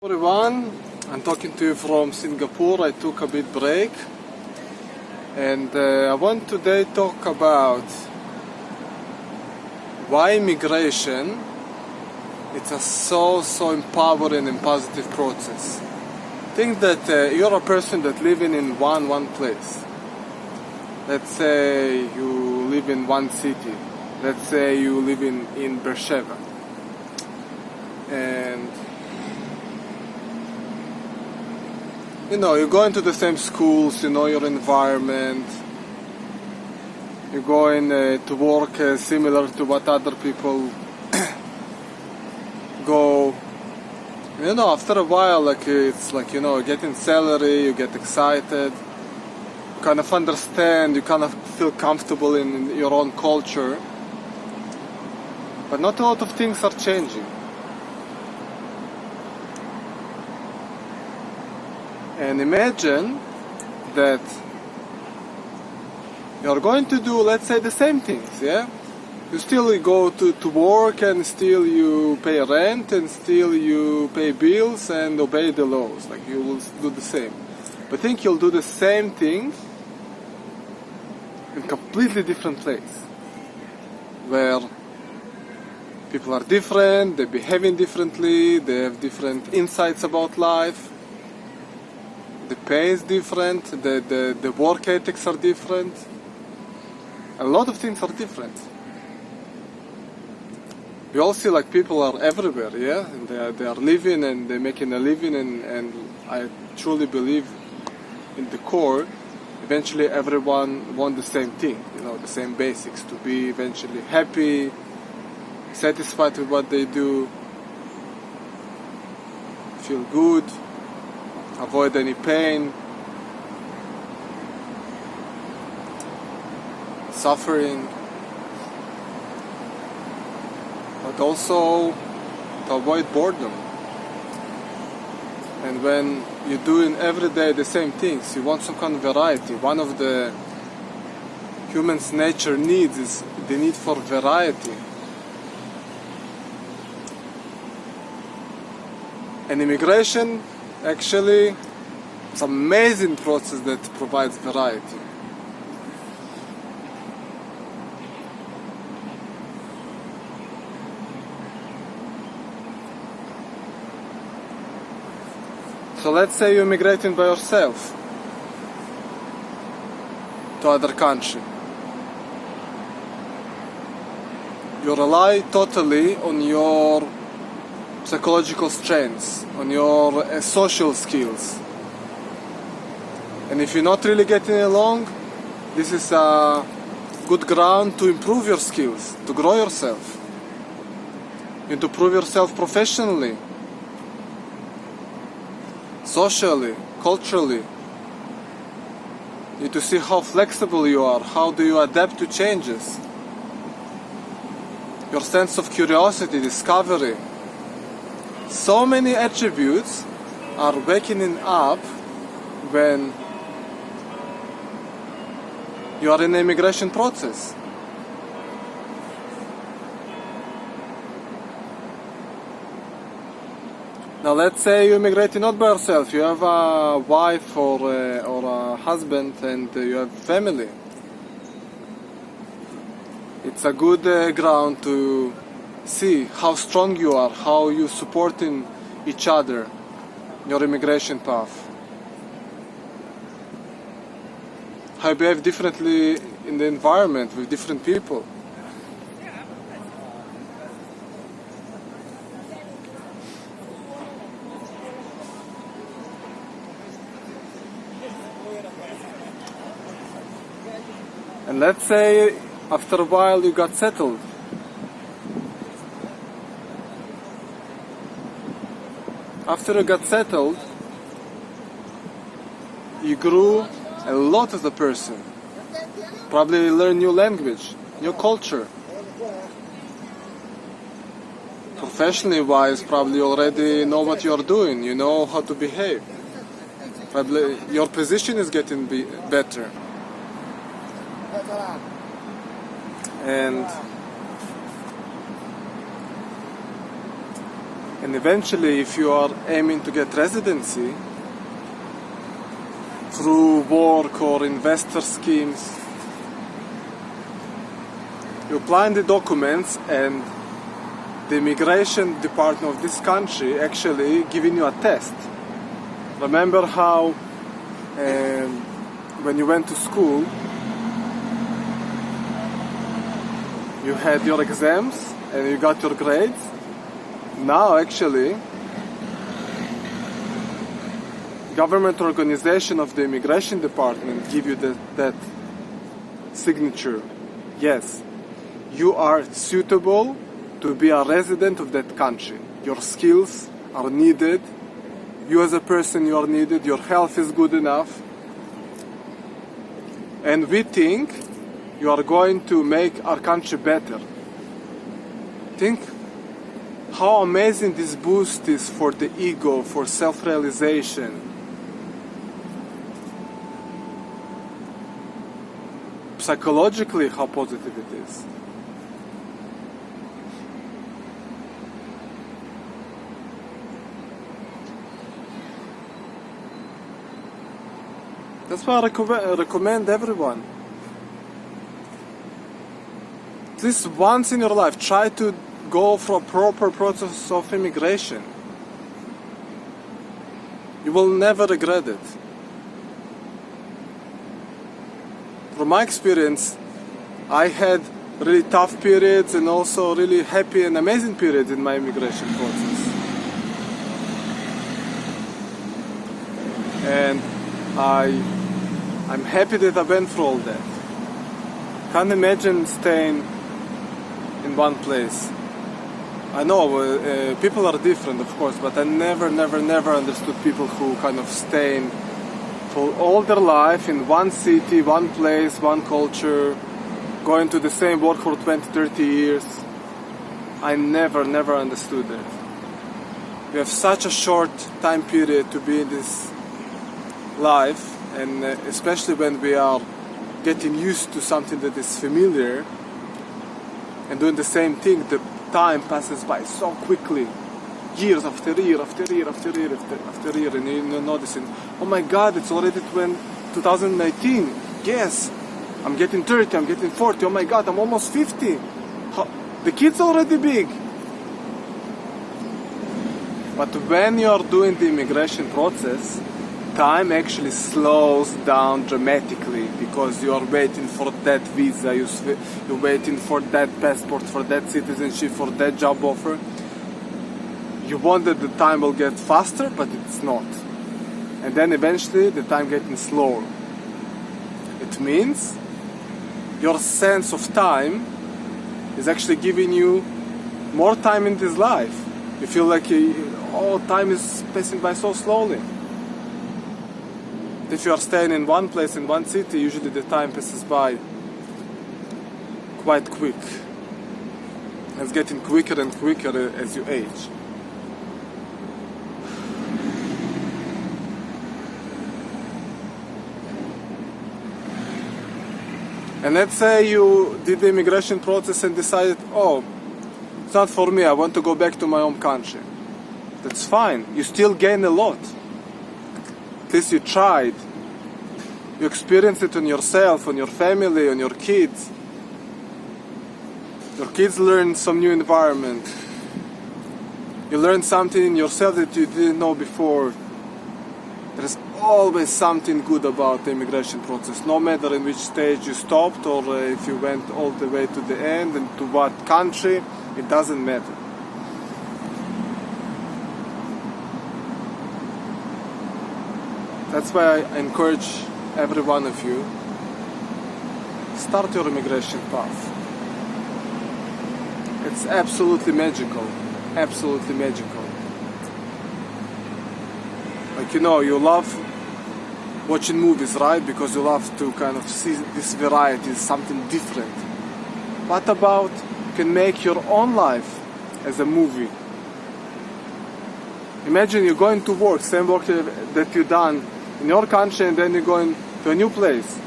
Everyone, I'm talking to you from Singapore. I took a bit break and I want today talk about why immigration it's a so empowering and positive process. Think that you're a person that living in one place. Let's say you live in one city. Let's say you live in Beersheba. And you go into the same schools, you know your environment, you're going to work similar to what other people go. After a while, it's like, getting salary, you get excited, you kind of understand, you kind of feel comfortable in your own culture. But not a lot of things are changing. And imagine that you're going to do, let's say, the same things, yeah? You still go to work and still you pay rent and still you pay bills and obey the laws. Like you will do the same. But think you'll do the same thing in a completely different place. Where people are different, they behave differently, they have different insights about life. The pay is different, the work ethics are different. A lot of things are different. We all see like people are everywhere, yeah? And they are living and they're making a living and I truly believe in the core, eventually everyone wants the same thing, the same basics, to be eventually happy, satisfied with what they do, feel good, avoid any pain, suffering, but also to avoid boredom. And when you're doing every day the same things, you want some kind of variety. One of the human's nature needs is the need for variety. And immigration, actually, it's an amazing process that provides variety. So let's say you're immigrating by yourself to other country. You rely totally on your psychological strengths, on your social skills. And if you're not really getting along, this is a good ground to improve your skills, to grow yourself, and to prove yourself professionally, socially, culturally. You need to see how flexible you are, how do you adapt to changes. Your sense of curiosity, discovery. So many attributes are waking up when you are in the immigration process. Now let's say you immigrate not by yourself, you have a wife or a husband and you have family. It's a good ground to see how strong you are, how you supporting each other in your immigration path. How you behave differently in the environment with different people. And let's say after a while you got settled. After you got settled, you grew a lot as a person. Probably learn new language, new culture. Professionally wise, probably already know what you're doing, you know how to behave. Probably your position is getting better. And And eventually, if you are aiming to get residency through work or investor schemes, you apply the documents and the immigration department of this country actually giving you a test. Remember how when you went to school, you had your exams and you got your grades? Now actually, government organization of the immigration department give you that signature. Yes, you are suitable to be a resident of that country. Your skills are needed. You as a person, you are needed. Your health is good enough. And we think you are going to make our country better. Think how amazing this boost is for the ego, for self-realization. Psychologically, how positive it is. That's why I recommend everyone. At least once in your life, try to go through a proper process of immigration. You will never regret it. From my experience, I had really tough periods and also really happy and amazing periods in my immigration process. And I'm happy that I went through all that. Can't imagine staying in one place. I know people are different, of course, but I never understood people who kind of stay for all their life in one city, one place, one culture, going to the same work for 20, 30 years. I never understood that. We have such a short time period to be in this life, and especially when we are getting used to something that is familiar and doing the same thing, the time passes by so quickly. Years after year after year after year after year, and you're noticing, oh my God, it's already 2019. Yes, I'm getting 30, I'm getting 40. Oh my God, I'm almost 50. The kid's already big. But when you're doing the immigration process, time actually slows down dramatically because you are waiting for that visa, you're waiting for that passport, for that citizenship, for that job offer. You want that the time will get faster, but it's not. And then eventually the time getting slower. It means your sense of time is actually giving you more time in this life. You feel like time is passing by so slowly. If you are staying in one place, in one city, usually the time passes by quite quick. It's getting quicker and quicker as you age. And let's say you did the immigration process and decided, oh, it's not for me, I want to go back to my home country. That's fine. You still gain a lot. At least you tried. You experienced it on yourself, on your family, on your kids. Your kids learn some new environment. You learn something in yourself that you didn't know before. There's always something good about the immigration process, no matter in which stage you stopped or if you went all the way to the end and to what country, it doesn't matter. That's why I encourage every one of you, start your immigration path. It's absolutely magical, absolutely magical. Like, you love watching movies, right? Because you love to kind of see this variety, something different. What about you can make your own life as a movie? Imagine you're going to work, same work that you've done in your country, and then you're going to a new place.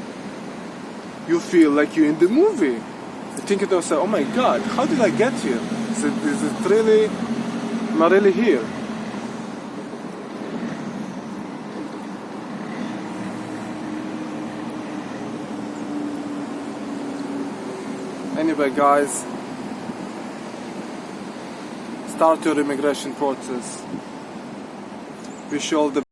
You feel like you're in the movie. You think to yourself, oh my God, how did I get here? Is it really not really here. Anyway, guys, start your immigration process. Wish you all the